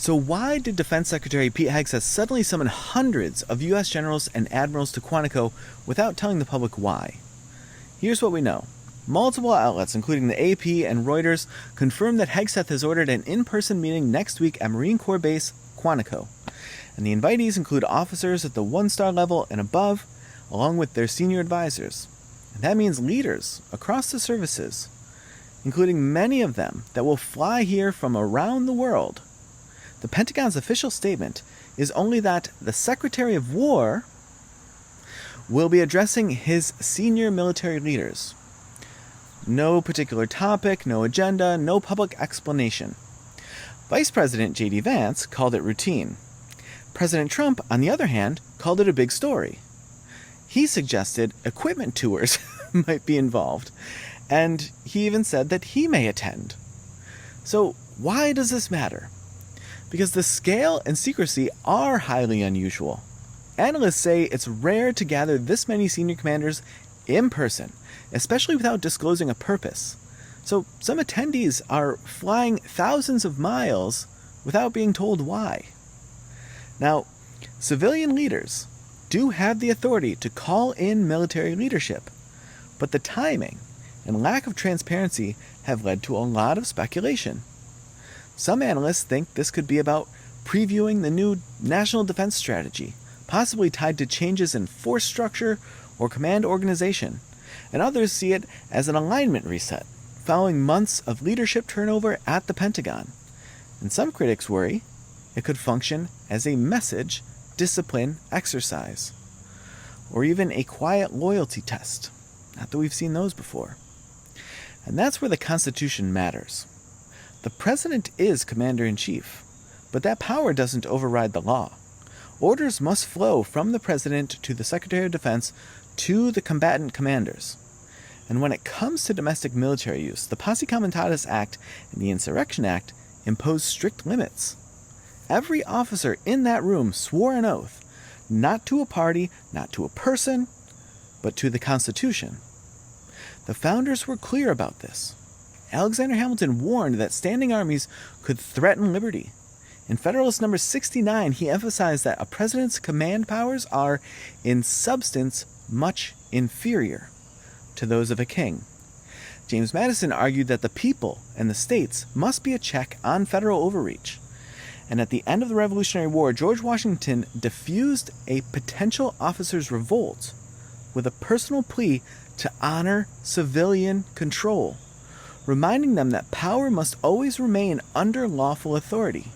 So why did Defense Secretary Pete Hegseth suddenly summon hundreds of U.S. generals and admirals to Quantico without telling the public why? Here's what we know. Multiple outlets, including the AP and Reuters, confirm that Hegseth has ordered an in-person meeting next week at Marine Corps Base Quantico. And the invitees include officers at the one-star level and above, along with their senior advisors. And that means leaders across the services, including many of them that will fly here from around the world. The Pentagon's official statement is only that the Secretary of War will be addressing his senior military leaders. No particular topic, no agenda, no public explanation. Vice President J.D. Vance called it routine. President Trump, on the other hand, called it a big story. He suggested equipment tours might be involved, and he even said that he may attend. So why does this matter? Because the scale and secrecy are highly unusual. Analysts say it's rare to gather this many senior commanders in person, especially without disclosing a purpose. So some attendees are flying thousands of miles without being told why. Now, civilian leaders do have the authority to call in military leadership, but the timing and lack of transparency have led to a lot of speculation. Some analysts think this could be about previewing the new national defense strategy, possibly tied to changes in force structure or command organization, and others see it as an alignment reset, following months of leadership turnover at the Pentagon. And some critics worry it could function as a message discipline exercise, or even a quiet loyalty test. Not that we've seen those before. And that's where the Constitution matters. The president is commander-in-chief, but that power doesn't override the law. Orders must flow from the president to the Secretary of Defense to the combatant commanders. And when it comes to domestic military use, the Posse Comitatus Act and the Insurrection Act impose strict limits. Every officer in that room swore an oath, not to a party, not to a person, but to the Constitution. The founders were clear about this. Alexander Hamilton warned that standing armies could threaten liberty. In Federalist number 69, he emphasized that a president's command powers are, in substance, much inferior to those of a king. James Madison argued that the people and the states must be a check on federal overreach. And at the end of the Revolutionary War, George Washington diffused a potential officers' revolt with a personal plea to honor civilian control, reminding them that power must always remain under lawful authority.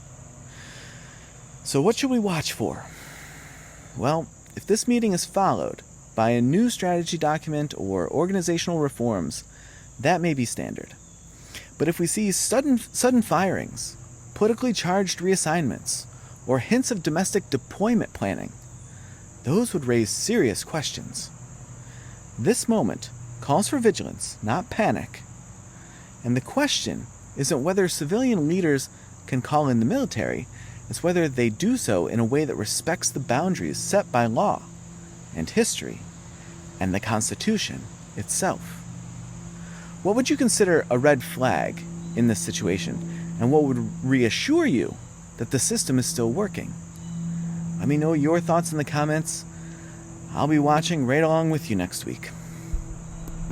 So what should we watch for? Well, if this meeting is followed by a new strategy document or organizational reforms, that may be standard. But if we see sudden firings, politically charged reassignments, or hints of domestic deployment planning, those would raise serious questions. This moment calls for vigilance, not panic. And the question isn't whether civilian leaders can call in the military, it's whether they do so in a way that respects the boundaries set by law and history and the Constitution itself. What would you consider a red flag in this situation, and what would reassure you that the system is still working? Let me know your thoughts in the comments. I'll be watching right along with you next week.